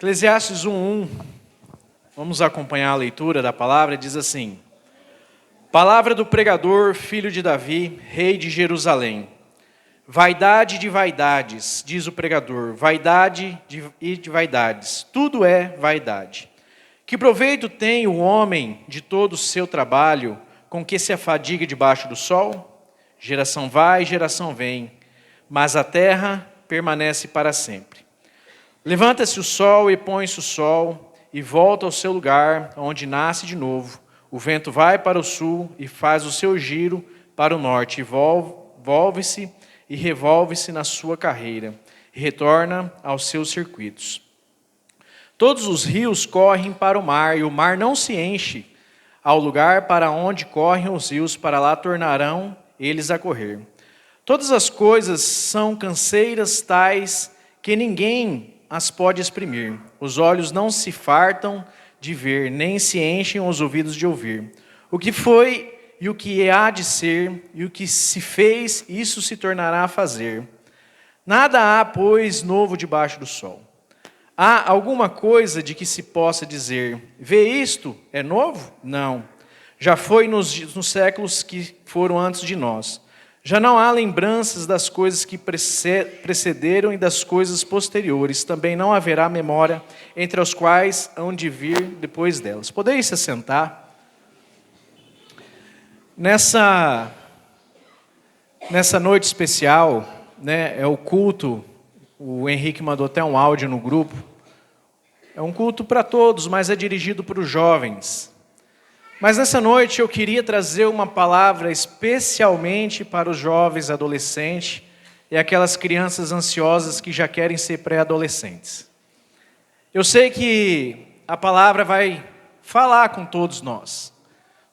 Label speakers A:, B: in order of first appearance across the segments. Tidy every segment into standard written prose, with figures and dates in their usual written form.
A: Eclesiastes 1:1, vamos acompanhar a leitura da palavra, diz assim: Palavra do pregador, filho de Davi, rei de Jerusalém. Vaidade de vaidades, diz o pregador, vaidade de vaidades, tudo é vaidade. Que proveito tem o homem de todo o seu trabalho, com que se afadiga debaixo do sol? Geração vai, geração vem, mas a terra permanece para sempre. Levanta-se o sol e põe-se o sol, e volta ao seu lugar, onde nasce de novo. O vento vai para o sul e faz o seu giro para o norte, e volve-se e revolve-se na sua carreira, e retorna aos seus circuitos. Todos os rios correm para o mar, e o mar não se enche. Ao lugar para onde correm os rios, para lá tornarão eles a correr. Todas as coisas são canseiras tais que ninguém as pode exprimir. Os olhos não se fartam de ver, nem se enchem os ouvidos de ouvir. O que foi e o que há de ser, e o que se fez, isso se tornará a fazer. Nada há, pois, novo debaixo do sol. Há alguma coisa de que se possa dizer, vê isto, é novo? Não. Já foi nos séculos que foram antes de nós. Já não há lembranças das coisas que precederam e das coisas posteriores. Também não haverá memória entre as quais hão de vir depois delas. Podeis se assentar? Nessa noite especial, né, é o culto, o Henrique mandou até um áudio no grupo. É um culto para todos, mas é dirigido para os jovens. Mas nessa noite eu queria trazer uma palavra especialmente para os jovens, adolescentes e aquelas crianças ansiosas que já querem ser pré-adolescentes. Eu sei que a palavra vai falar com todos nós.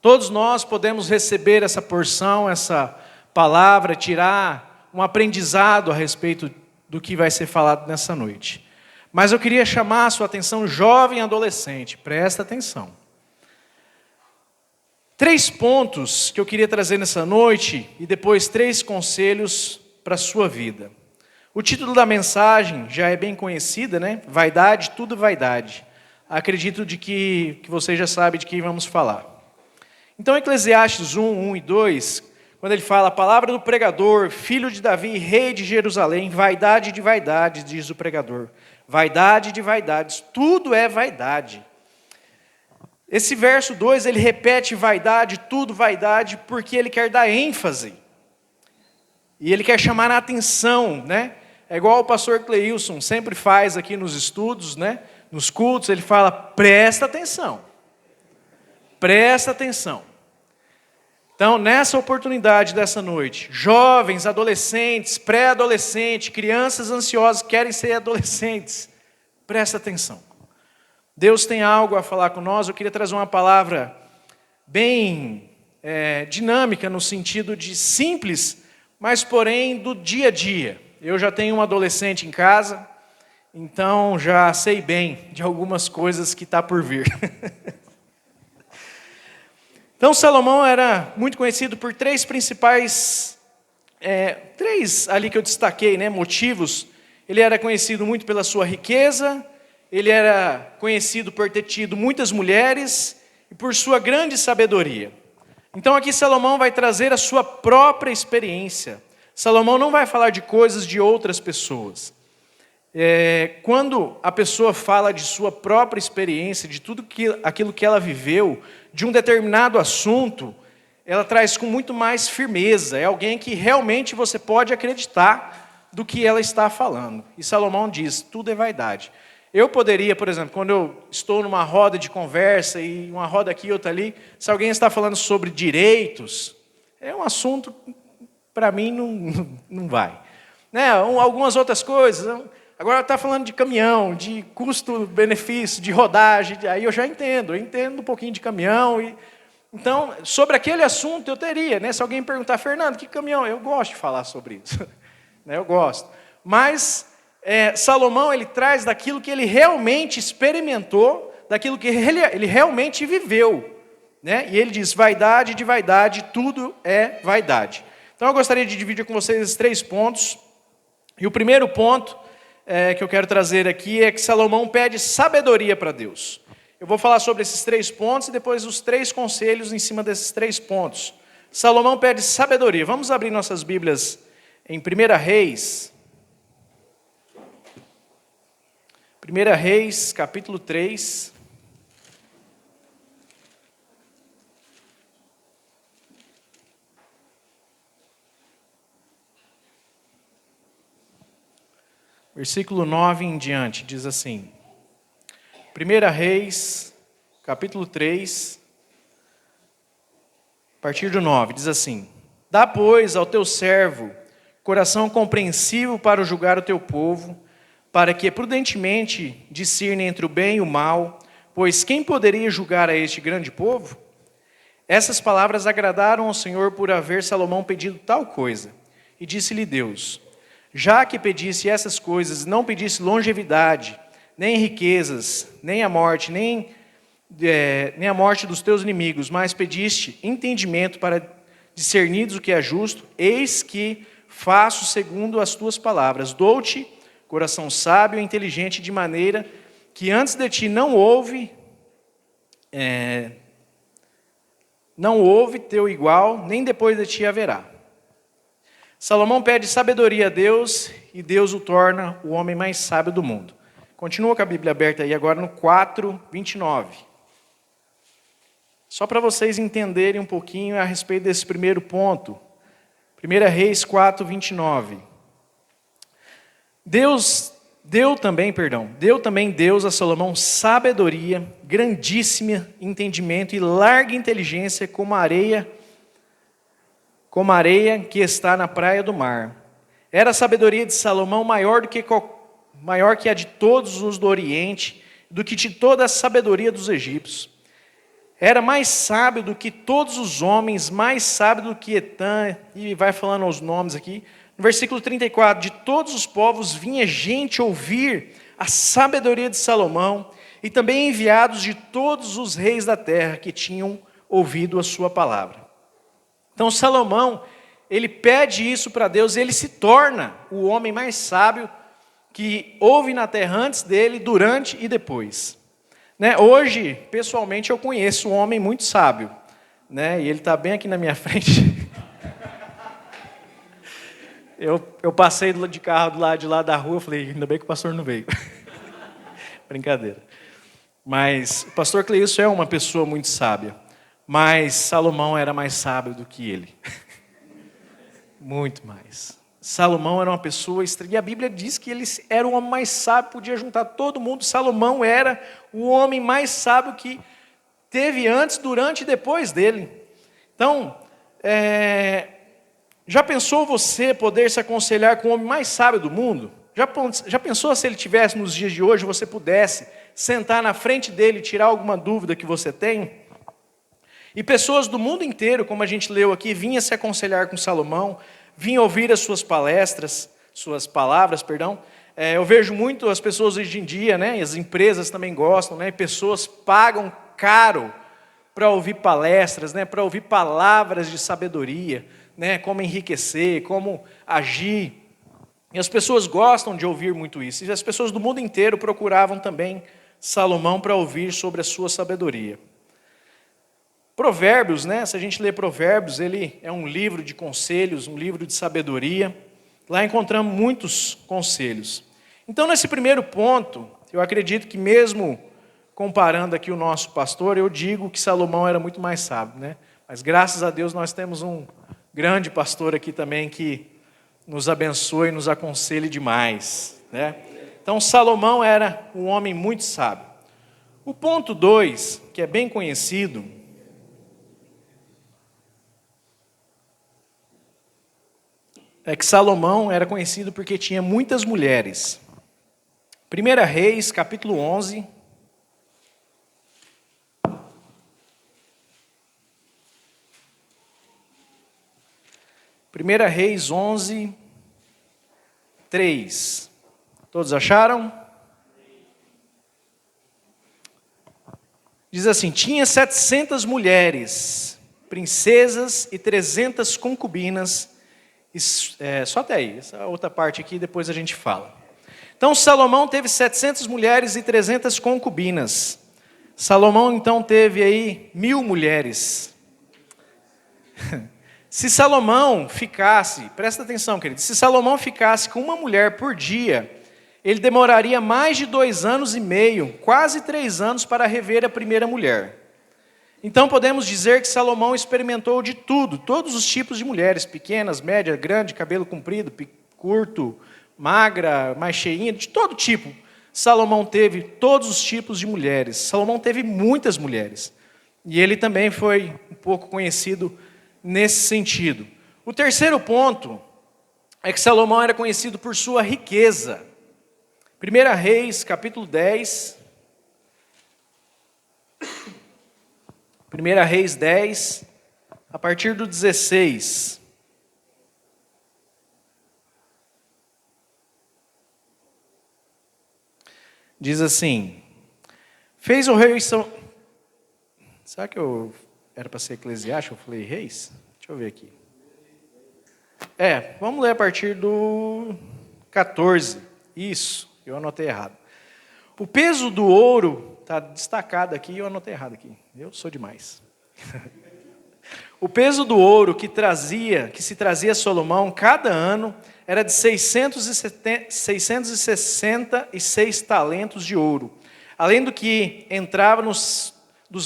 A: Todos nós podemos receber essa porção, essa palavra, tirar um aprendizado a respeito do que vai ser falado nessa noite. Mas eu queria chamar a sua atenção, jovem e adolescente, presta atenção. 3 pontos que eu queria trazer nessa noite e depois 3 conselhos para a sua vida. O título da mensagem já é bem conhecida, né? Vaidade, tudo vaidade. Acredito de que você já sabe de quem vamos falar. Então, Eclesiastes 1 e 2, quando ele fala, palavra do pregador, filho de Davi, rei de Jerusalém, vaidade de vaidades, diz o pregador. Vaidade de vaidades, tudo é vaidade. Esse verso 2, ele repete vaidade, tudo vaidade, porque ele quer dar ênfase. E ele quer chamar a atenção, né? É igual o pastor Cleilson sempre faz aqui nos estudos, né? Nos cultos, ele fala, presta atenção. Presta atenção. Então, nessa oportunidade dessa noite, jovens, adolescentes, pré-adolescentes, crianças ansiosas que querem ser adolescentes, presta atenção. Deus tem algo a falar com nós. Eu queria trazer uma palavra bem dinâmica, no sentido de simples, mas porém do dia a dia. Eu já tenho um adolescente em casa, então já sei bem de algumas coisas que está por vir. Então Salomão era muito conhecido por 3 principais, 3 ali que eu destaquei, né, motivos. Ele era conhecido muito pela sua riqueza, ele era conhecido por ter tido muitas mulheres e por sua grande sabedoria. Então aqui Salomão vai trazer a sua própria experiência. Salomão não vai falar de coisas de outras pessoas. Quando a pessoa fala de sua própria experiência, de tudo aquilo que ela viveu, de um determinado assunto, ela traz com muito mais firmeza. É alguém que realmente você pode acreditar do que ela está falando. E Salomão diz, tudo é vaidade. Eu poderia, por exemplo, quando eu estou numa roda de conversa, e uma roda aqui e outra ali, se alguém está falando sobre direitos, é um assunto, para mim, não vai. Né? Algumas outras coisas, agora está falando de caminhão, de custo-benefício, de rodagem, aí eu já entendo um pouquinho de caminhão. Então, sobre aquele assunto eu teria, né? Se alguém perguntar, Fernando, que caminhão? Eu gosto de falar sobre isso, né? Eu gosto. Mas Salomão, ele traz daquilo que ele realmente experimentou, daquilo que ele realmente viveu, né? E ele diz, vaidade de vaidade, tudo é vaidade. Então eu gostaria de dividir com vocês esses 3 pontos. E o primeiro ponto que eu quero trazer aqui é que Salomão pede sabedoria para Deus. Eu vou falar sobre esses 3 pontos e depois os 3 conselhos em cima desses 3 pontos. Salomão pede sabedoria. Vamos abrir nossas Bíblias em 1 Reis. 1 Reis, capítulo 3. Versículo 9 em diante, diz assim. 1 Reis, capítulo 3, a partir do 9, diz assim: Dá, pois, ao teu servo coração compreensivo para julgar o teu povo, para que prudentemente discerne entre o bem e o mal, pois quem poderia julgar a este grande povo? Essas palavras agradaram ao Senhor por haver Salomão pedido tal coisa. E disse-lhe Deus: Já que pedisse essas coisas, não pedisse longevidade, nem riquezas, nem a morte, nem a morte dos teus inimigos, mas pediste entendimento para discernires o que é justo, eis que faço segundo as tuas palavras. Dou-te coração sábio e inteligente, de maneira que antes de ti não houve teu igual, nem depois de ti haverá. Salomão pede sabedoria a Deus e Deus o torna o homem mais sábio do mundo. Continua com a Bíblia aberta aí agora no 4:29. Só para vocês entenderem um pouquinho a respeito desse primeiro ponto. 1 Reis 4:29. Deu também Deus a Salomão sabedoria, grandíssimo entendimento e larga inteligência como a areia que está na praia do mar. Era a sabedoria de Salomão maior que a de todos os do Oriente, do que de toda a sabedoria dos egípcios. Era mais sábio do que todos os homens, mais sábio do que Etã, e vai falando os nomes aqui. No versículo 34, de todos os povos vinha gente ouvir a sabedoria de Salomão, e também enviados de todos os reis da terra que tinham ouvido a sua palavra. Então Salomão, ele pede isso para Deus, e ele se torna o homem mais sábio que houve na terra antes dele, durante e depois. Hoje, pessoalmente, eu conheço um homem muito sábio, e ele está bem aqui na minha frente. Eu passei de carro do lado de lá da rua, falei, ainda bem que o pastor não veio. Brincadeira. Mas o pastor Cleilson é uma pessoa muito sábia, mas Salomão era mais sábio do que ele. Muito mais. Salomão era uma pessoa estranha, e a Bíblia diz que ele era o homem mais sábio, podia juntar todo mundo. Salomão era o homem mais sábio que teve antes, durante e depois dele. Então, já pensou você poder se aconselhar com o homem mais sábio do mundo? Já pensou se ele tivesse nos dias de hoje, você pudesse sentar na frente dele e tirar alguma dúvida que você tem? E pessoas do mundo inteiro, como a gente leu aqui, vinham se aconselhar com Salomão, vinham ouvir as suas palavras. Eu vejo muito as pessoas hoje em dia, e as empresas também gostam, e pessoas pagam caro para ouvir palestras, para ouvir palavras de sabedoria, como enriquecer, como agir. E as pessoas gostam de ouvir muito isso. E as pessoas do mundo inteiro procuravam também Salomão para ouvir sobre a sua sabedoria. Provérbios, se a gente lê Provérbios, ele é um livro de conselhos, um livro de sabedoria. Lá encontramos muitos conselhos. Então, nesse primeiro ponto, eu acredito que mesmo comparando aqui o nosso pastor, eu digo que Salomão era muito mais sábio, Mas graças a Deus nós temos um grande pastor aqui também que nos abençoe e nos aconselhe demais, Então, Salomão era um homem muito sábio. O ponto 2, que é bem conhecido, é que Salomão era conhecido porque tinha muitas mulheres. 1 Reis, capítulo 11. Primeira Reis 11, 3. Todos acharam? Diz assim: tinha 700 mulheres, princesas e 300 concubinas. Só até aí, essa outra parte aqui depois a gente fala. Então Salomão teve 700 mulheres e 300 concubinas. Salomão então teve aí 1000 mulheres. Se Salomão ficasse, presta atenção, querido, se Salomão ficasse com uma mulher por dia, ele demoraria mais de 2 anos e meio, quase 3 anos, para rever a primeira mulher. Então podemos dizer que Salomão experimentou de tudo, todos os tipos de mulheres, pequenas, médias, grande, cabelo comprido, curto, magra, mais cheinha, de todo tipo. Salomão teve todos os tipos de mulheres. Salomão teve muitas mulheres. E ele também foi um pouco conhecido nesse sentido. O terceiro ponto é que Salomão era conhecido por sua riqueza. 1 Reis, capítulo 10. 1 Reis 10, a partir do 16. Diz assim: fez o rei... Será que eu era para ser eclesiástico? Eu falei reis? Deixa eu ver aqui. Vamos ler a partir do 14. Isso, eu anotei errado. O peso do ouro, está destacado aqui, eu anotei errado aqui. Eu sou demais. O peso do ouro que se trazia a Salomão cada ano era de 666 talentos de ouro, além do que entrava dos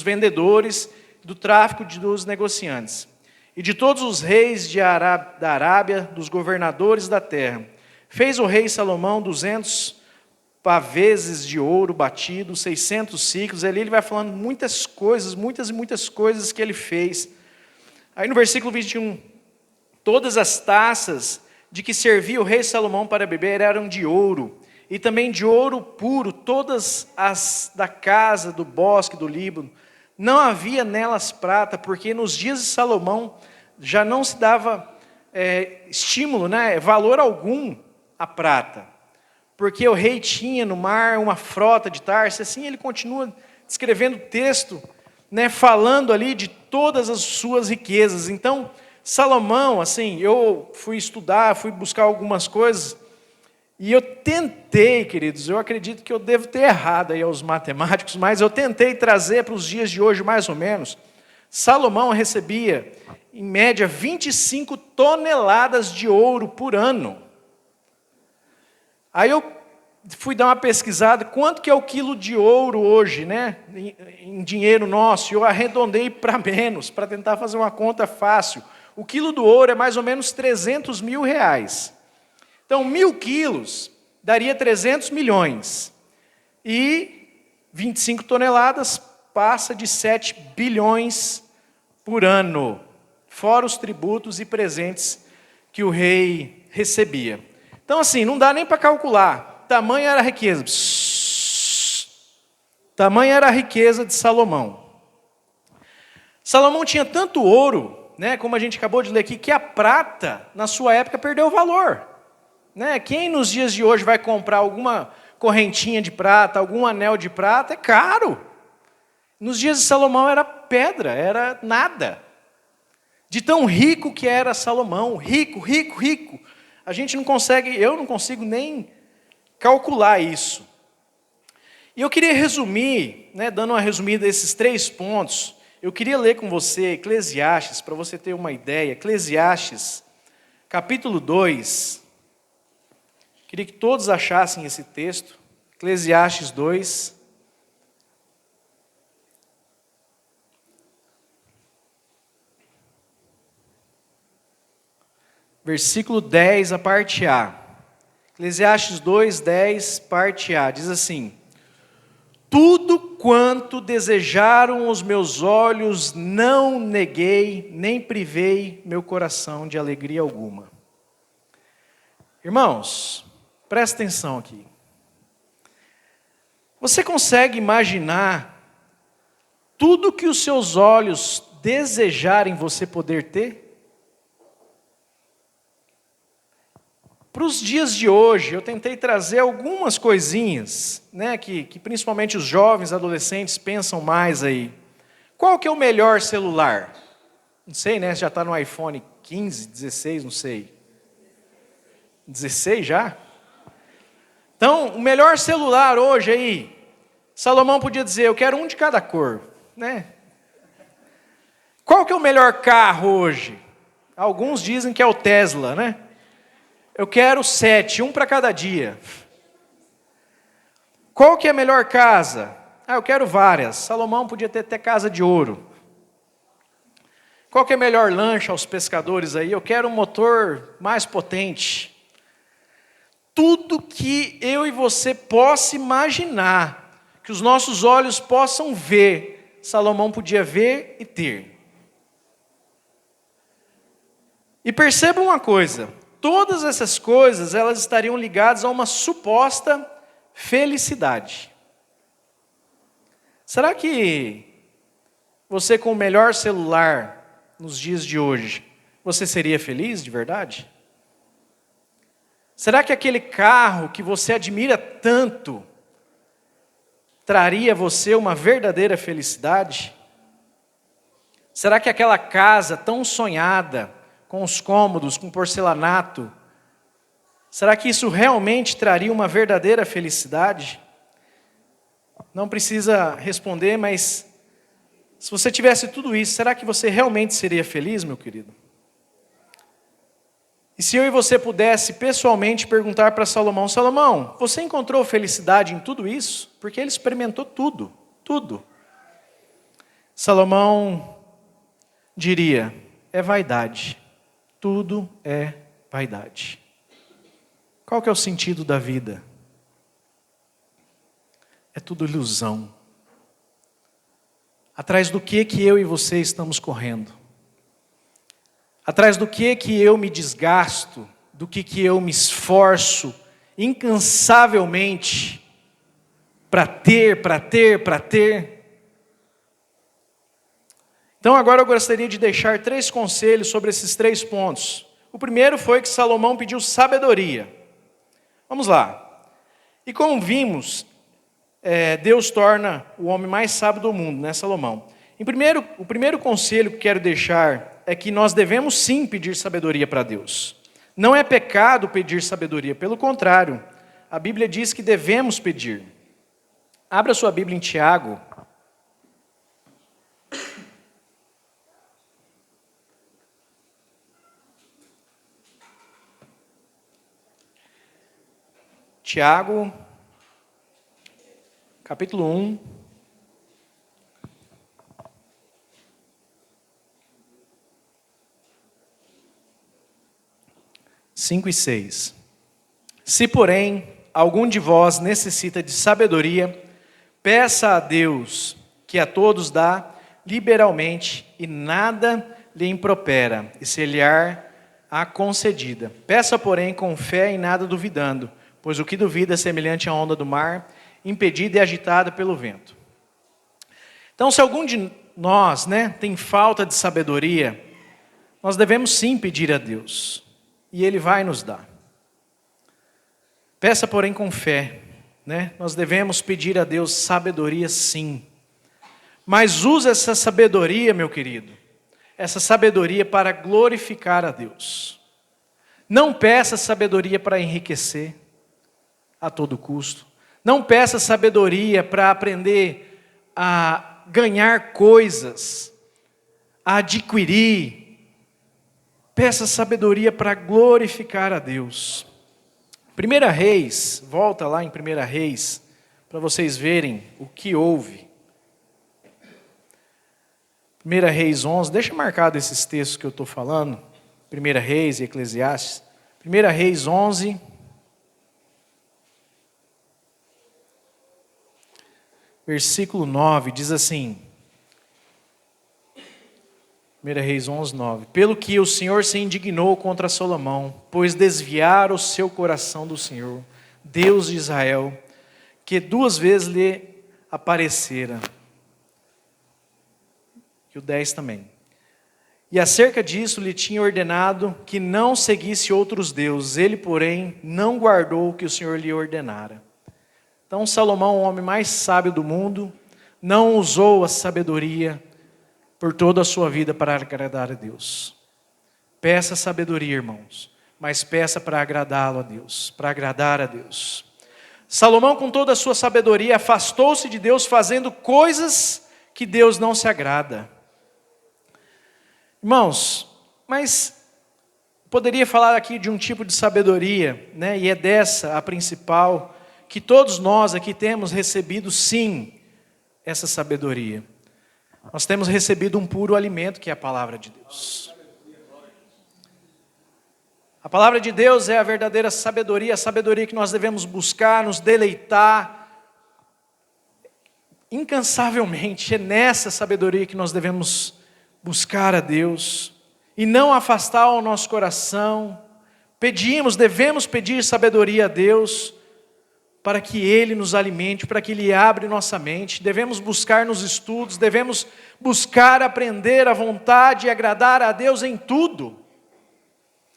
A: vendedores, do tráfico dos negociantes, e de todos os reis da Arábia, dos governadores da terra. Fez o rei Salomão 200 paveses de ouro batido, 600 ciclos. Ali ele vai falando muitas coisas, muitas e muitas coisas que ele fez. Aí no versículo 21, todas as taças de que servia o rei Salomão para beber eram de ouro, e também de ouro puro, todas as da casa, do bosque, do Líbano. Não havia nelas prata, porque nos dias de Salomão já não se dava estímulo, valor algum à prata, porque o rei tinha no mar uma frota de Tarso. Assim ele continua descrevendo o texto, falando ali de todas as suas riquezas. Então, Salomão, assim, eu fui estudar, fui buscar algumas coisas, e eu tentei, queridos, eu acredito que eu devo ter errado aí aos matemáticos, mas eu tentei trazer para os dias de hoje, mais ou menos. Salomão recebia, em média, 25 toneladas de ouro por ano. Aí eu fui dar uma pesquisada, quanto que é o quilo de ouro hoje, em dinheiro nosso, e eu arredondei para menos, para tentar fazer uma conta fácil. O quilo do ouro é mais ou menos 300 mil reais. Então, 1000 quilos daria 300 milhões. E 25 toneladas passa de 7 bilhões por ano, fora os tributos e presentes que o rei recebia. Então, assim, não dá nem para calcular. Tamanha era a riqueza. Tamanha era a riqueza de Salomão. Salomão tinha tanto ouro, como a gente acabou de ler aqui, que a prata, na sua época, perdeu o valor. Quem nos dias de hoje vai comprar alguma correntinha de prata, algum anel de prata, é caro. Nos dias de Salomão era pedra, era nada. De tão rico que era Salomão, rico, rico, rico. A gente não consegue, eu não consigo nem calcular isso. E eu queria resumir, dando uma resumida desses 3 pontos, eu queria ler com você Eclesiastes, para você ter uma ideia. Eclesiastes, capítulo 2. Queria que todos achassem esse texto. Eclesiastes 2. Versículo 10, a parte A. Eclesiastes 2, 10, parte A. Diz assim: tudo quanto desejaram os meus olhos, não neguei, nem privei meu coração de alegria alguma. Irmãos, presta atenção aqui. Você consegue imaginar tudo que os seus olhos desejarem você poder ter? Para os dias de hoje, eu tentei trazer algumas coisinhas, que principalmente os jovens, adolescentes pensam mais aí. Qual que é o melhor celular? Não sei, já está no iPhone 15, 16, não sei. 16 já? Então, o melhor celular hoje aí, Salomão podia dizer, eu quero um de cada cor, né? Qual que é o melhor carro hoje? Alguns dizem que é o Tesla, né? Eu quero 7, um para cada dia. Qual que é a melhor casa? Eu quero várias. Salomão podia ter até casa de ouro. Qual que é a melhor lancha aos pescadores aí? Eu quero um motor mais potente. Tudo que eu e você possa imaginar, que os nossos olhos possam ver, Salomão podia ver e ter. E perceba uma coisa, todas essas coisas, elas estariam ligadas a uma suposta felicidade. Será que você com o melhor celular nos dias de hoje, você seria feliz de verdade? Será que aquele carro que você admira tanto traria a você uma verdadeira felicidade? Será que aquela casa tão sonhada, com os cômodos, com porcelanato, será que isso realmente traria uma verdadeira felicidade? Não precisa responder, mas se você tivesse tudo isso, será que você realmente seria feliz, meu querido? E se eu e você pudesse pessoalmente perguntar para Salomão, Salomão, você encontrou felicidade em tudo isso? Porque ele experimentou tudo, tudo. Salomão diria, é vaidade, tudo é vaidade. Qual que é o sentido da vida? É tudo ilusão. Atrás do que eu e você estamos correndo? Atrás do que eu me desgasto, do que eu me esforço incansavelmente para ter. Então agora eu gostaria de deixar 3 conselhos sobre esses 3 pontos. O primeiro foi que Salomão pediu sabedoria. Vamos lá. E como vimos, Deus torna o homem mais sábio do mundo, né, Salomão? O primeiro conselho que quero deixar é que nós devemos sim pedir sabedoria para Deus. Não é pecado pedir sabedoria, pelo contrário, a Bíblia diz que devemos pedir. Abra sua Bíblia em Tiago. Tiago, capítulo 1. Cinco e 6. Se, porém, algum de vós necessita de sabedoria, peça a Deus, que a todos dá liberalmente, e nada lhe impropera, e ser-lhe-á concedida. Peça, porém, com fé e nada duvidando, pois o que duvida é semelhante à onda do mar, impedida e agitada pelo vento. Então, se algum de nós, tem falta de sabedoria, nós devemos sim pedir a Deus. E Ele vai nos dar. Peça, porém, com fé. Nós devemos pedir a Deus sabedoria, sim. Mas use essa sabedoria, meu querido, essa sabedoria para glorificar a Deus. Não peça sabedoria para enriquecer a todo custo. Não peça sabedoria para aprender a ganhar coisas, a adquirir. Peça sabedoria para glorificar a Deus. 1 Reis, volta lá em 1 Reis, para vocês verem o que houve. 1 Reis 11, deixa marcado esses textos que eu estou falando. 1 Reis e Eclesiastes. 1 Reis 11, versículo 9, diz assim... 1 Reis 11, 9. Pelo que o Senhor se indignou contra Salomão, pois desviara o seu coração do Senhor, Deus de Israel, que 2 vezes lhe aparecera. E o 10 também. E acerca disso lhe tinha ordenado que não seguisse outros deuses, ele, porém, não guardou o que o Senhor lhe ordenara. Então Salomão, o homem mais sábio do mundo, não usou a sabedoria por toda a sua vida para agradar a Deus. Peça sabedoria, irmãos, mas peça para agradá-lo a Deus, para agradar a Deus. Salomão, com toda a sua sabedoria, afastou-se de Deus, fazendo coisas que Deus não se agrada. Irmãos, mas poderia falar aqui de um tipo de sabedoria, né? E é dessa a principal, que todos nós aqui temos recebido, sim, essa sabedoria. Nós temos recebido um puro alimento, que é a palavra de Deus. A palavra de Deus é a verdadeira sabedoria, a sabedoria que nós devemos buscar, nos deleitar incansavelmente. É nessa sabedoria que nós devemos buscar a Deus e não afastar o nosso coração. Devemos pedir sabedoria a Deus para que Ele nos alimente, para que Ele abra nossa mente. Devemos buscar nos estudos, devemos buscar aprender a vontade e agradar a Deus em tudo.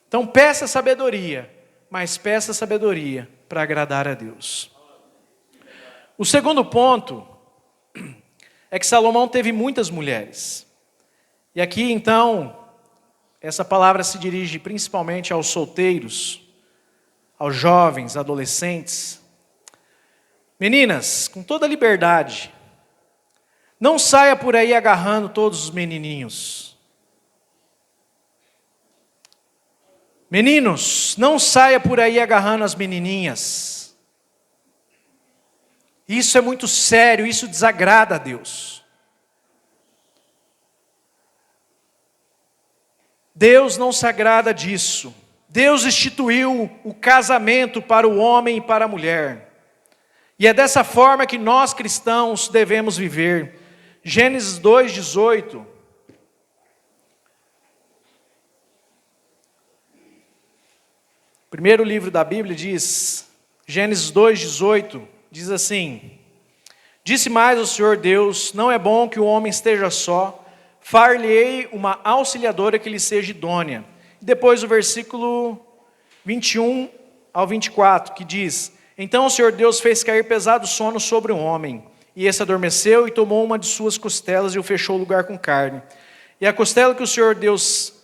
A: Então peça sabedoria, mas peça sabedoria para agradar a Deus. O segundo ponto é que Salomão teve muitas mulheres. E aqui então, essa palavra se dirige principalmente aos solteiros, aos jovens, adolescentes. Meninas, com toda liberdade, não saia por aí agarrando todos os menininhos. Meninos, não saia por aí agarrando as menininhas. Isso é muito sério, isso desagrada a Deus. Deus não se agrada disso. Deus instituiu o casamento para o homem e para a mulher. E é dessa forma que nós cristãos devemos viver. Gênesis 2:18. Primeiro livro da Bíblia diz, Gênesis 2:18, diz assim: Disse mais o Senhor Deus, não é bom que o homem esteja só, far-lhe-ei uma auxiliadora que lhe seja idônea. E depois o versículo 21 ao 24, que diz: Então o Senhor Deus fez cair pesado sono sobre o homem, e esse adormeceu e tomou uma de suas costelas e o fechou o lugar com carne. E a costela que o Senhor Deus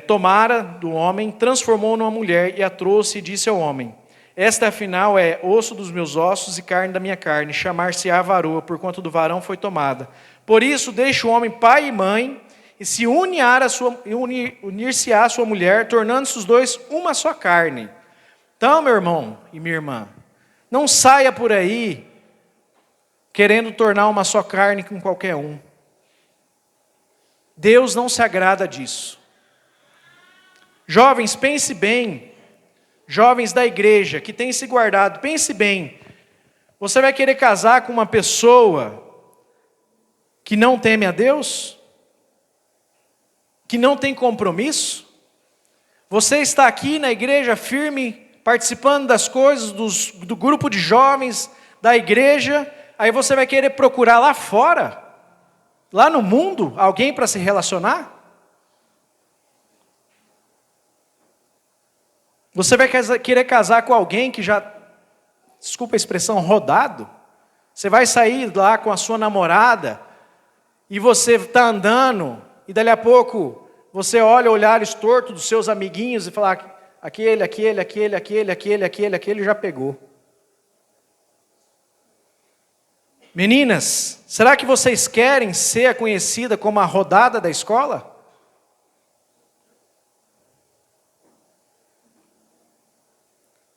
A: tomara do homem, transformou numa mulher e a trouxe e disse ao homem: Esta afinal é osso dos meus ossos e carne da minha carne, chamar-se-á varoa, porquanto do varão foi tomada. Por isso deixa o homem pai e mãe, e se unir-se-á a sua mulher, tornando-se os dois uma só carne. Então, meu irmão e minha irmã, não saia por aí querendo tornar uma só carne com qualquer um. Deus não se agrada disso. Jovens, pense bem, jovens da igreja que têm se guardado, pense bem, você vai querer casar com uma pessoa que não teme a Deus? Que não tem compromisso? Você está aqui na igreja firme, participando das coisas do grupo de jovens da igreja, aí você vai querer procurar lá fora, lá no mundo, alguém para se relacionar? Você vai querer casar com alguém que já, desculpa a expressão, rodado? Você vai sair lá com a sua namorada e você está andando e dali a pouco você olha o olhar torto dos seus amiguinhos e fala: aquele já pegou. Meninas, será que vocês querem ser conhecida como a rodada da escola?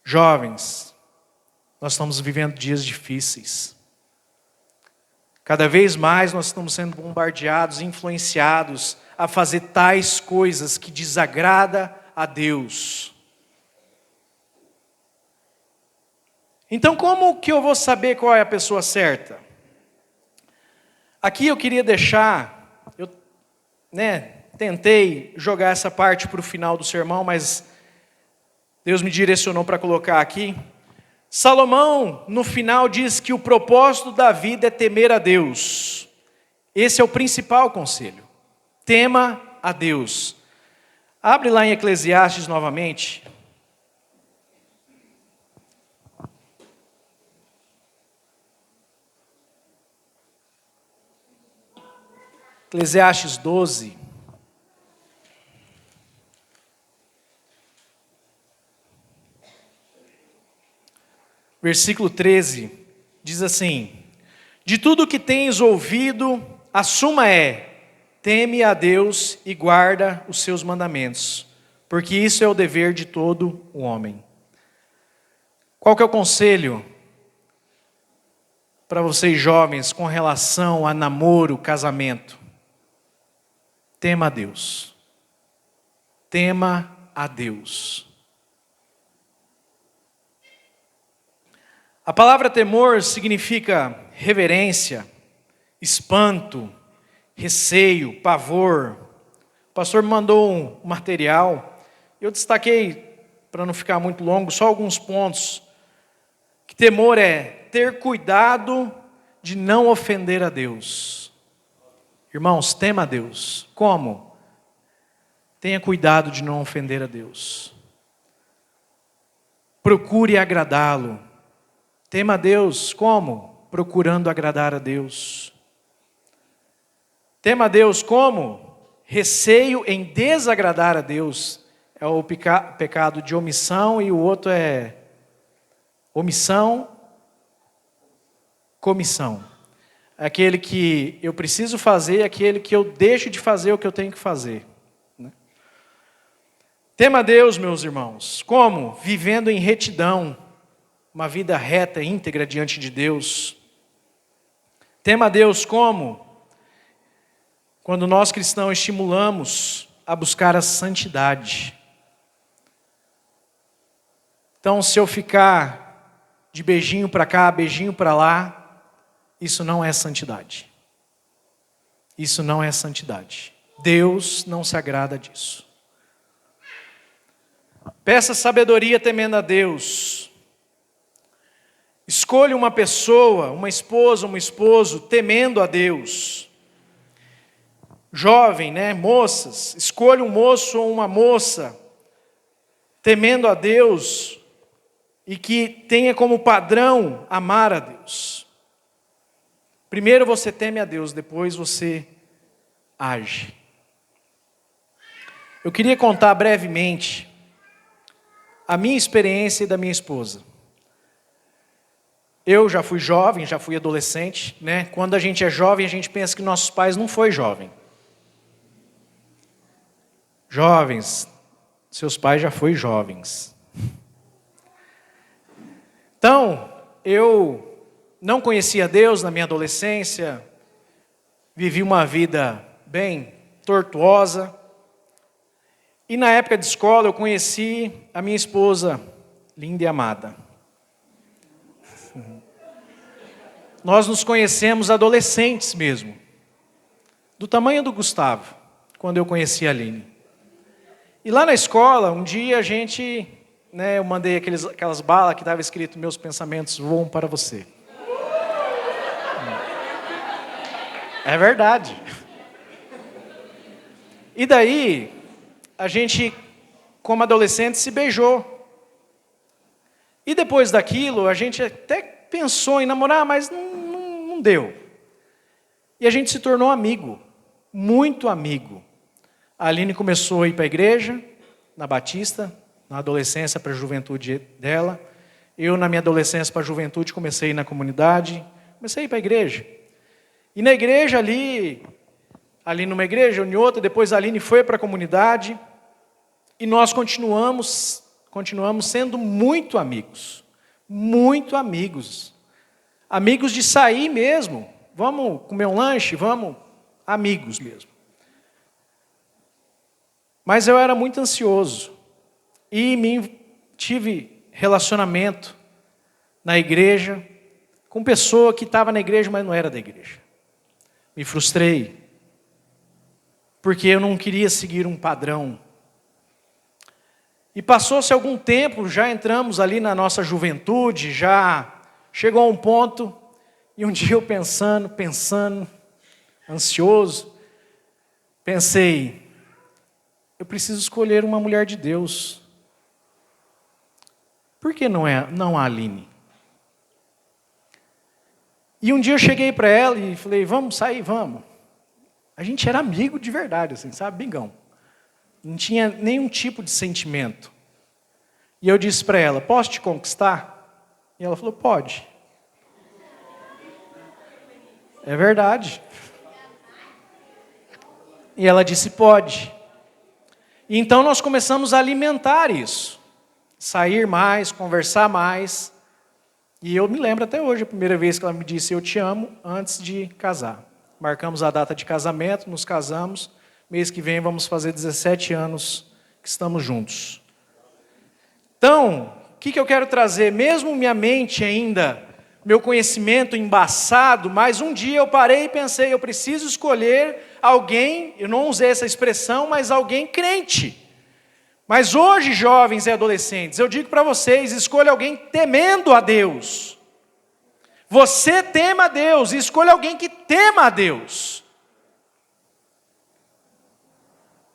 A: Jovens, nós estamos vivendo dias difíceis. Cada vez mais nós estamos sendo bombardeados, influenciados a fazer tais coisas que desagrada a Deus. Então, como que eu vou saber qual é a pessoa certa? Aqui eu queria deixar, tentei jogar essa parte para o final do sermão, mas Deus me direcionou para colocar aqui. Salomão, no final, diz que o propósito da vida é temer a Deus. Esse é o principal conselho. Tema a Deus. Abre lá em Eclesiastes novamente. Eclesiastes 12. versículo 13, diz assim: de tudo que tens ouvido, a suma é: teme a Deus e guarda os seus mandamentos, porque isso é o dever de todo o homem. Qual que é o conselho para vocês jovens com relação a namoro, casamento? Tema a Deus. Tema a Deus. A palavra temor significa reverência, espanto, receio, pavor. O pastor me mandou um material. Eu destaquei, para não ficar muito longo, só alguns pontos. Que temor é ter cuidado de não ofender a Deus. Irmãos, tema a Deus. Como? Tenha cuidado de não ofender a Deus. Procure agradá-lo. Tema a Deus. Como? Procurando agradar a Deus. Tema a Deus como? Receio em desagradar a Deus. É o pecado de omissão e o outro é omissão, comissão. Aquele que eu preciso fazer, aquele que eu deixo de fazer o que eu tenho que fazer. Tema a Deus, meus irmãos. Como? Vivendo em retidão, uma vida reta, íntegra diante de Deus. Tema a Deus como? Quando nós cristãos estimulamos a buscar a santidade. Então, se eu ficar de beijinho para cá, beijinho para lá, isso não é santidade. Isso não é santidade. Deus não se agrada disso. Peça sabedoria temendo a Deus. Escolha uma pessoa, uma esposa, um esposo, temendo a Deus. Jovem, moças, escolha um moço ou uma moça, temendo a Deus, e que tenha como padrão amar a Deus. Primeiro você teme a Deus, depois você age. Eu queria contar brevemente a minha experiência e da minha esposa. Eu já fui jovem, já fui adolescente, Quando a gente é jovem, a gente pensa que nossos pais não foram jovens. Jovens, seus pais já foram jovens. Então, eu não conhecia Deus na minha adolescência, vivi uma vida bem tortuosa. E na época de escola eu conheci a minha esposa, linda e amada. Nós nos conhecemos adolescentes mesmo, do tamanho do Gustavo, quando eu conheci a Aline. E lá na escola, um dia a gente, eu mandei aquelas balas que estava escrito: meus pensamentos voam para você. É verdade. E daí, a gente, como adolescente, se beijou. E depois daquilo, a gente até pensou em namorar, mas não deu. E a gente se tornou amigo, muito amigo. A Aline começou a ir para a igreja, na Batista, na adolescência para a juventude dela. Eu, na minha adolescência para a juventude, comecei a ir na comunidade, comecei a ir para a igreja. E na igreja ali numa igreja, em outra, depois a Aline foi para a comunidade, e nós continuamos sendo muito amigos. Muito amigos. Amigos de sair mesmo. Vamos comer um lanche? Vamos. Amigos mesmo. Mas eu era muito ansioso. E tive relacionamento na igreja com pessoa que estava na igreja, mas não era da igreja. Me frustrei. Porque eu não queria seguir um padrão. E passou-se algum tempo, já entramos ali na nossa juventude, já chegou a um ponto, e um dia eu pensando, ansioso, pensei: eu preciso escolher uma mulher de Deus. Por que não a Aline? E um dia eu cheguei para ela e falei: vamos sair, vamos. A gente era amigo de verdade, assim, sabe, bingão. Não tinha nenhum tipo de sentimento. E eu disse para ela: posso te conquistar? E ela falou, pode. É verdade. E ela disse, pode. E então nós começamos a alimentar isso. Sair mais, conversar mais. E eu me lembro até hoje, a primeira vez que ela me disse, eu te amo, antes de casar. Marcamos a data de casamento, nos casamos. Mês que vem vamos fazer 17 anos que estamos juntos. Então, o que eu quero trazer? Mesmo minha mente ainda, meu conhecimento embaçado, mas um dia eu parei e pensei, eu preciso escolher alguém, eu não usei essa expressão, mas alguém crente. Mas hoje, jovens e adolescentes, eu digo para vocês, escolha alguém temendo a Deus. Você tema a Deus, e escolha alguém que tema a Deus.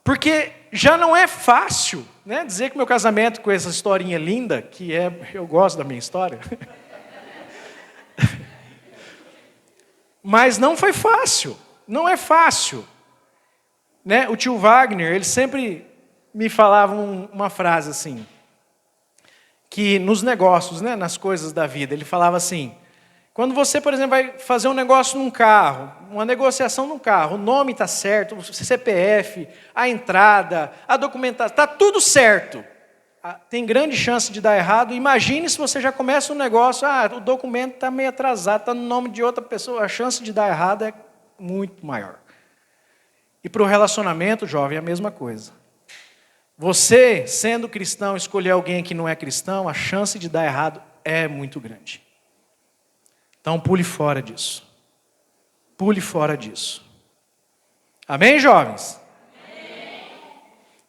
A: Porque já não é fácil, né, dizer que meu casamento com essa historinha linda, que eu gosto da minha história. Mas não foi fácil, não é fácil. Né? O tio Wagner, ele sempre me falava uma frase assim, que nos negócios, né, nas coisas da vida, ele falava assim, quando você, por exemplo, vai fazer um negócio num carro, uma negociação num carro, o nome está certo, o CPF, a entrada, a documentação, está tudo certo. Tem grande chance de dar errado. Imagine se você já começa um negócio, o documento está meio atrasado, está no nome de outra pessoa, a chance de dar errado é muito maior. E para o relacionamento, jovem, é a mesma coisa. Você, sendo cristão, escolher alguém que não é cristão, a chance de dar errado é muito grande. Então, pule fora disso. Pule fora disso. Amém, jovens? Amém.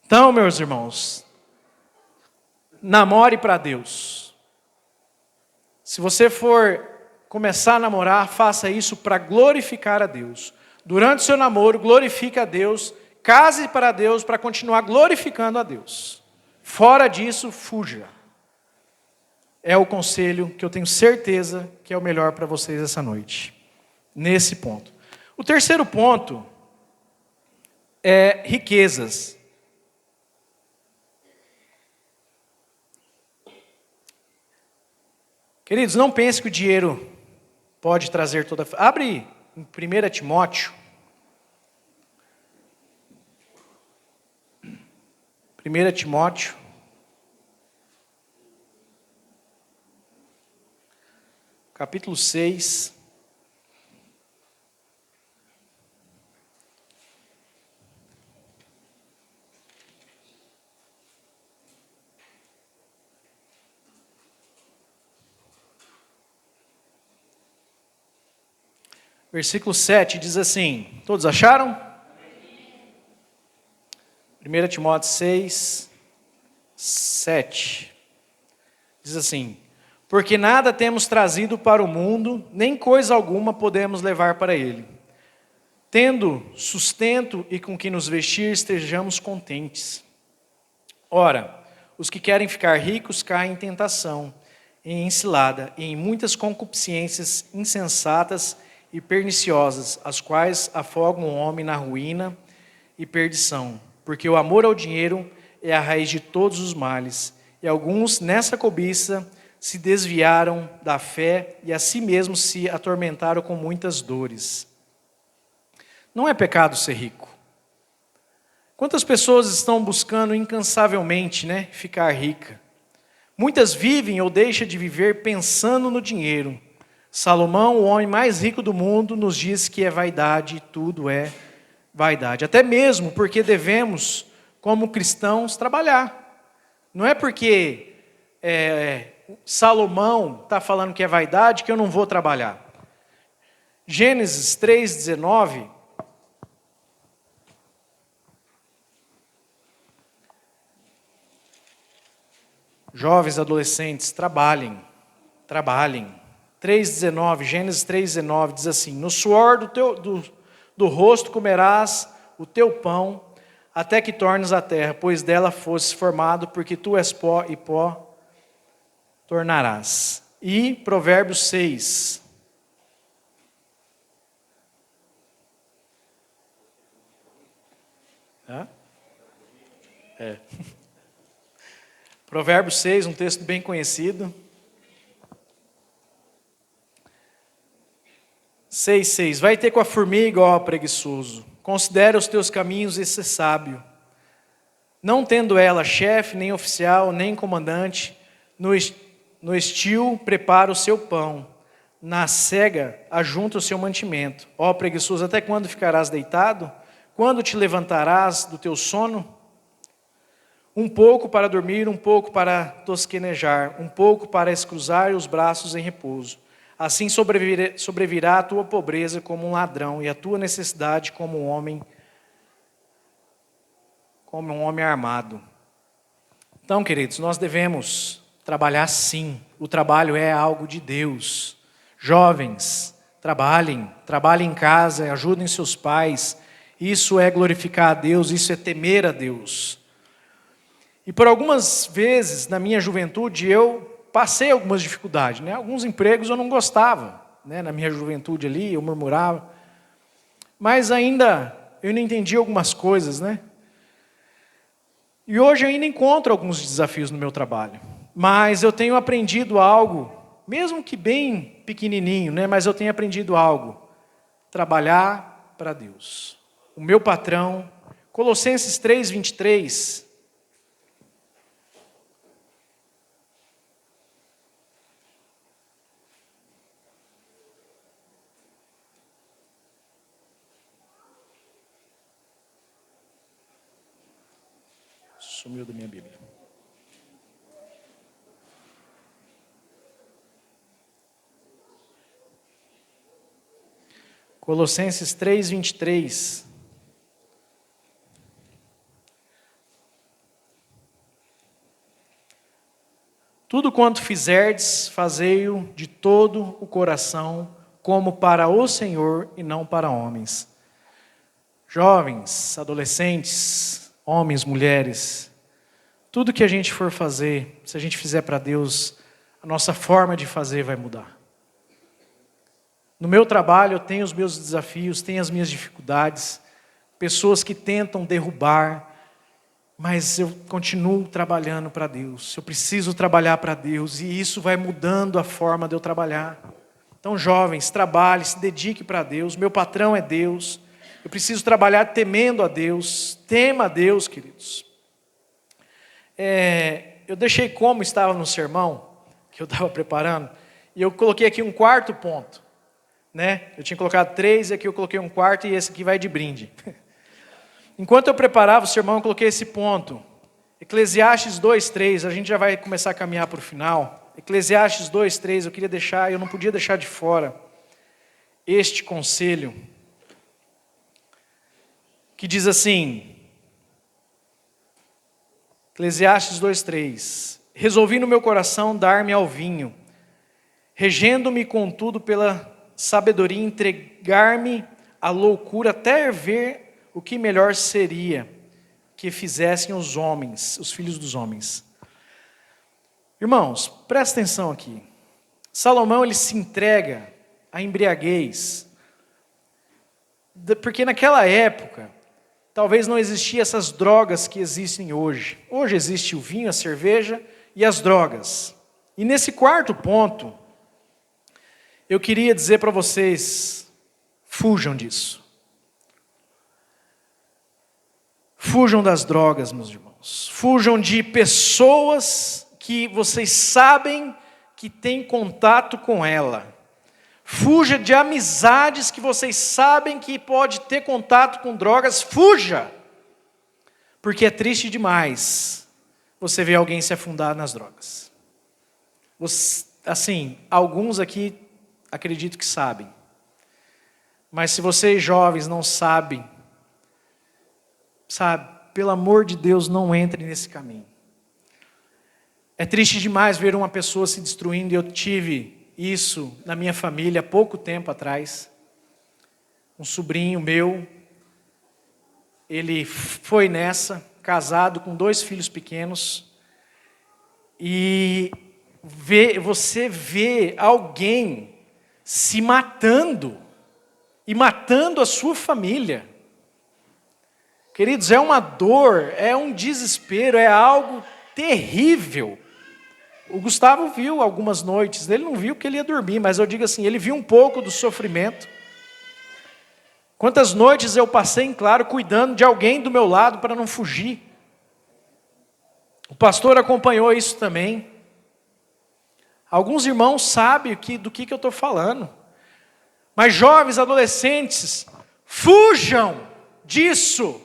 A: Então, meus irmãos, namore para Deus. Se você for começar a namorar, faça isso para glorificar a Deus. Durante o seu namoro, glorifique a Deus. Case para Deus para continuar glorificando a Deus. Fora disso, fuja. É o conselho que eu tenho certeza que é o melhor para vocês essa noite. Nesse ponto. O terceiro ponto é riquezas. Queridos, não pense que o dinheiro pode trazer toda... Abre em 1 Timóteo. 1 Timóteo. Capítulo 6. Versículo 7 diz assim, todos acharam? 1 Timóteo 6, 7. Diz assim, porque nada temos trazido para o mundo, nem coisa alguma podemos levar para ele. Tendo sustento e com que nos vestir, estejamos contentes. Ora, os que querem ficar ricos caem em tentação, em cilada e em muitas concupiscências insensatas e perniciosas, as quais afogam o homem na ruína e perdição. Porque o amor ao dinheiro é a raiz de todos os males, e alguns nessa cobiça se desviaram da fé e a si mesmos se atormentaram com muitas dores. Não é pecado ser rico. Quantas pessoas estão buscando incansavelmente, né, ficar rica? Muitas vivem ou deixam de viver pensando no dinheiro. Salomão, o homem mais rico do mundo, nos diz que é vaidade, tudo é vaidade. Até mesmo porque devemos, como cristãos, trabalhar. Não é porque Salomão está falando que é vaidade que eu não vou trabalhar. Gênesis 3,19. Jovens, adolescentes, trabalhem. 3,19, Gênesis 3,19 diz assim, no suor do rosto comerás o teu pão, até que tornes a terra, pois dela fosses formado, porque tu és pó e pó tornarás. E Provérbios 6. Provérbios 6, um texto bem conhecido. 6:6. Vai ter com a formiga, ó preguiçoso. Considera os teus caminhos e ser sábio. Não tendo ela chefe, nem oficial, nem comandante, no estio prepara o seu pão, na cega ajunta o seu mantimento. Ó preguiçoso, até quando ficarás deitado? Quando te levantarás do teu sono? Um pouco para dormir, um pouco para tosquenejar, um pouco para escruzar os braços em repouso. Assim sobrevirá a tua pobreza como um ladrão e a tua necessidade como um homem armado. Então, queridos, nós devemos trabalhar sim. O trabalho é algo de Deus. Jovens, trabalhem em casa, ajudem seus pais. Isso é glorificar a Deus, isso é temer a Deus. E por algumas vezes, na minha juventude, eu passei algumas dificuldades, né? Alguns empregos eu não gostava, né? Na minha juventude ali, eu murmurava. Mas ainda, eu não entendi algumas coisas, né? E hoje eu ainda encontro alguns desafios no meu trabalho. Mas eu tenho aprendido algo, mesmo que bem pequenininho, né? Mas eu tenho aprendido algo. Trabalhar para Deus. O meu patrão, Colossenses 3:23. Sumiu da minha Bíblia. Colossenses 3:23. Tudo quanto fizerdes, fazei-o de todo o coração, como para o Senhor e não para homens. Jovens, adolescentes, homens, mulheres, tudo que a gente for fazer, se a gente fizer para Deus, a nossa forma de fazer vai mudar. No meu trabalho eu tenho os meus desafios, tenho as minhas dificuldades, pessoas que tentam derrubar, mas eu continuo trabalhando para Deus. Eu preciso trabalhar para Deus e isso vai mudando a forma de eu trabalhar. Então, jovens, trabalhe, se dedique para Deus. Meu patrão é Deus. Eu preciso trabalhar temendo a Deus. Tema a Deus, queridos. Eu deixei como estava no sermão, que eu estava preparando, e eu coloquei aqui um quarto ponto. Né? Eu tinha colocado 3 e aqui eu coloquei um quarto e esse aqui vai de brinde. Enquanto eu preparava o sermão, eu coloquei esse ponto. Eclesiastes 2:3, a gente já vai começar a caminhar para o final. Eclesiastes 2:3, eu não podia deixar de fora este conselho, que diz assim, Eclesiastes 2:3, resolvi no meu coração dar-me ao vinho, regendo-me contudo pela sabedoria, entregar-me à loucura, até ver o que melhor seria que fizessem os homens, os filhos dos homens. Irmãos, presta atenção aqui. Salomão, ele se entrega à embriaguez, porque naquela época, talvez não existiam essas drogas que existem hoje. Hoje existe o vinho, a cerveja e as drogas. E nesse quarto ponto, eu queria dizer para vocês, fujam disso. Fujam das drogas, meus irmãos. Fujam de pessoas que vocês sabem que têm contato com ela. Fuja de amizades que vocês sabem que pode ter contato com drogas. Fuja! Porque é triste demais você ver alguém se afundar nas drogas. Assim, alguns aqui acredito que sabem. Mas se vocês jovens não sabem, pelo amor de Deus, não entre nesse caminho. É triste demais ver uma pessoa se destruindo, e eu tive isso na minha família há pouco tempo atrás. Um sobrinho meu, ele foi nessa, casado com 2 filhos pequenos, e você vê alguém se matando, e matando a sua família. Queridos, é uma dor, é um desespero, é algo terrível. O Gustavo viu algumas noites, ele não viu que ele ia dormir, mas eu digo assim, ele viu um pouco do sofrimento. Quantas noites eu passei em claro cuidando de alguém do meu lado para não fugir. O pastor acompanhou isso também. Alguns irmãos sabem do que eu estou falando. Mas jovens, adolescentes, fujam disso.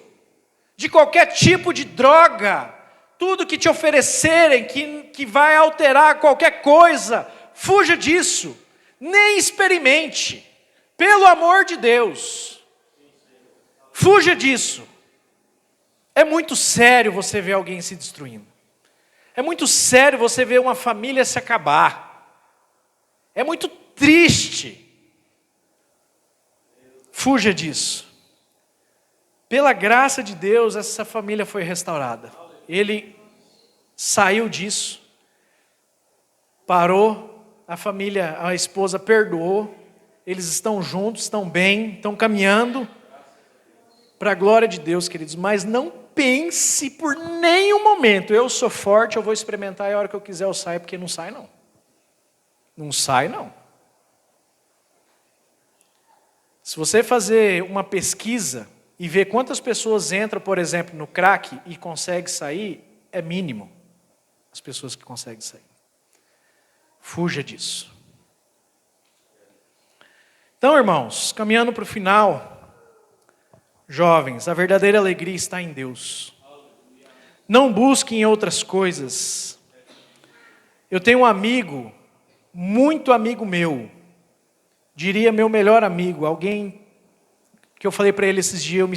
A: De qualquer tipo de droga. Tudo que te oferecerem, que vai alterar qualquer coisa. Fuja disso. Nem experimente. Pelo amor de Deus. Fuja disso. É muito sério você ver alguém se destruindo. É muito sério você ver uma família se acabar. É muito triste. Fuja disso. Pela graça de Deus, essa família foi restaurada. Ele saiu disso. Parou. A família, a esposa perdoou. Eles estão juntos, estão bem, estão caminhando. Para a glória de Deus, queridos. Mas não pense por nenhum momento, eu sou forte, eu vou experimentar e a hora que eu quiser eu saio, porque não sai não. Não sai não. Se você fazer uma pesquisa e ver quantas pessoas entram, por exemplo, no crack e conseguem sair, é mínimo as pessoas que conseguem sair. Fuja disso. Então, irmãos, caminhando para o final, jovens, a verdadeira alegria está em Deus. Não busquem outras coisas. Eu tenho um amigo, muito amigo meu, diria meu melhor amigo, alguém que eu falei para ele esses dias,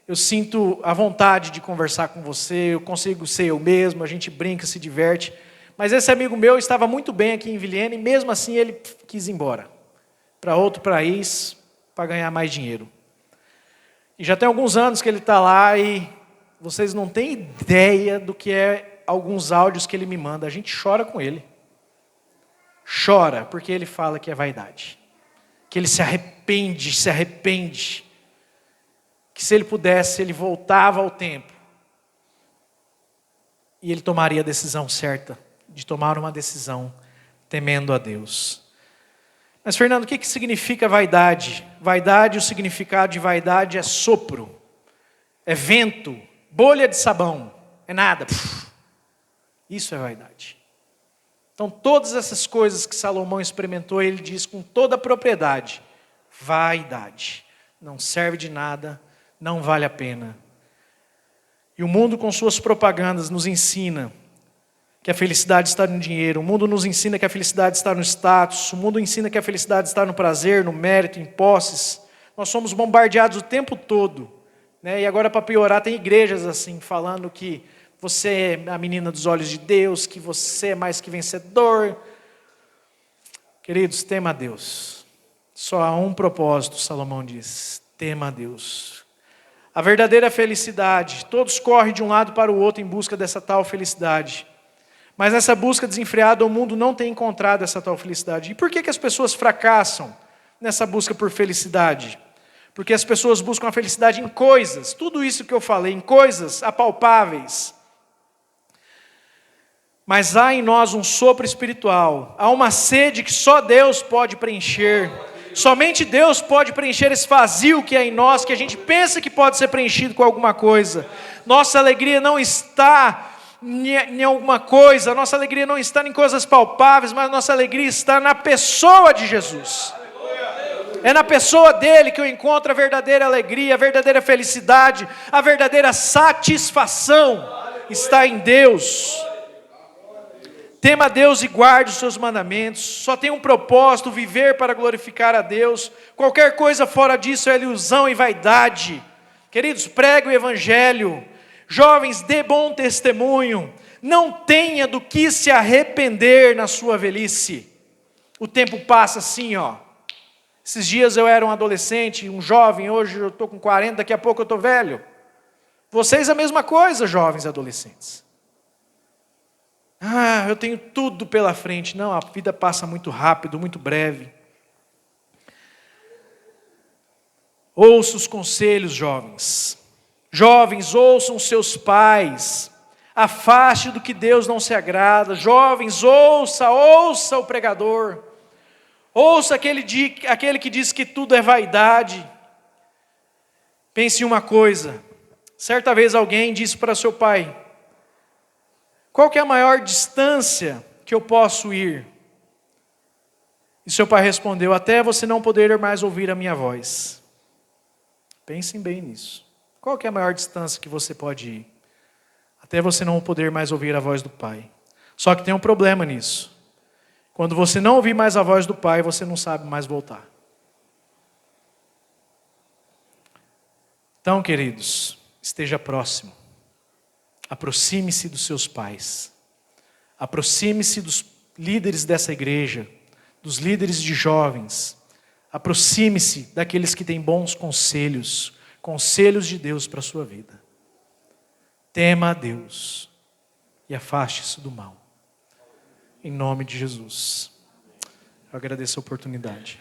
A: eu sinto a vontade de conversar com você, eu consigo ser eu mesmo, a gente brinca, se diverte. Mas esse amigo meu estava muito bem aqui em Vilhena e mesmo assim ele quis ir embora para outro país para ganhar mais dinheiro. E já tem alguns anos que ele está lá e vocês não têm ideia do que é alguns áudios que ele me manda. A gente chora com ele. Chora, porque ele fala que é vaidade. Que ele se arrepende. Que se ele pudesse, ele voltava ao tempo. E ele tomaria a decisão certa, de tomar uma decisão temendo a Deus. Mas, Fernando, o que significa vaidade? Vaidade, o significado de vaidade é sopro, é vento, bolha de sabão, é nada. Isso é vaidade. Então, todas essas coisas que Salomão experimentou, ele diz com toda a propriedade: vaidade. Não serve de nada, não vale a pena. E o mundo, com suas propagandas, nos ensina que a felicidade está no dinheiro. O mundo nos ensina que a felicidade está no status. O mundo ensina que a felicidade está no prazer, no mérito, em posses. Nós somos bombardeados o tempo todo. Né? E agora, para piorar, tem igrejas assim, falando que você é a menina dos olhos de Deus, que você é mais que vencedor. Queridos, tema a Deus. Só há um propósito, Salomão diz: tema a Deus. A verdadeira felicidade, todos correm de um lado para o outro em busca dessa tal felicidade. Mas nessa busca desenfreada, o mundo não tem encontrado essa tal felicidade. E por que as pessoas fracassam nessa busca por felicidade? Porque as pessoas buscam a felicidade em coisas, tudo isso que eu falei, em coisas apalpáveis. Mas há em nós um sopro espiritual, há uma sede que só Deus pode preencher. Somente Deus pode preencher esse vazio que é em nós, que a gente pensa que pode ser preenchido com alguma coisa. Nossa alegria não está em alguma coisa, nossa alegria não está em coisas palpáveis, mas nossa alegria está na pessoa de Jesus. É na pessoa dele que eu encontro a verdadeira alegria, a verdadeira felicidade, a verdadeira satisfação está em Deus. Tema a Deus e guarde os seus mandamentos. Só tem um propósito: viver para glorificar a Deus. Qualquer coisa fora disso é ilusão e vaidade. Queridos, pregue o evangelho. Jovens, dê bom testemunho. Não tenha do que se arrepender na sua velhice. O tempo passa assim, ó. Esses dias eu era um adolescente, um jovem. Hoje eu estou com 40, daqui a pouco eu estou velho. Vocês a mesma coisa, jovens e adolescentes. Eu tenho tudo pela frente. Não, a vida passa muito rápido, muito breve. Ouça os conselhos, jovens. Jovens, ouçam seus pais. Afaste do que Deus não se agrada. Jovens, ouça o pregador. Ouça aquele que diz que tudo é vaidade. Pense em uma coisa. Certa vez alguém disse para seu pai: qual que é a maior distância que eu posso ir? E seu pai respondeu: até você não poder mais ouvir a minha voz. Pensem bem nisso. Qual que é a maior distância que você pode ir? Até você não poder mais ouvir a voz do Pai. Só que tem um problema nisso. Quando você não ouvir mais a voz do Pai, você não sabe mais voltar. Então, queridos, esteja próximo. Aproxime-se dos seus pais. Aproxime-se dos líderes dessa igreja, dos líderes de jovens. Aproxime-se daqueles que têm bons conselhos, conselhos de Deus para a sua vida. Tema a Deus e afaste-se do mal. Em nome de Jesus. Eu agradeço a oportunidade.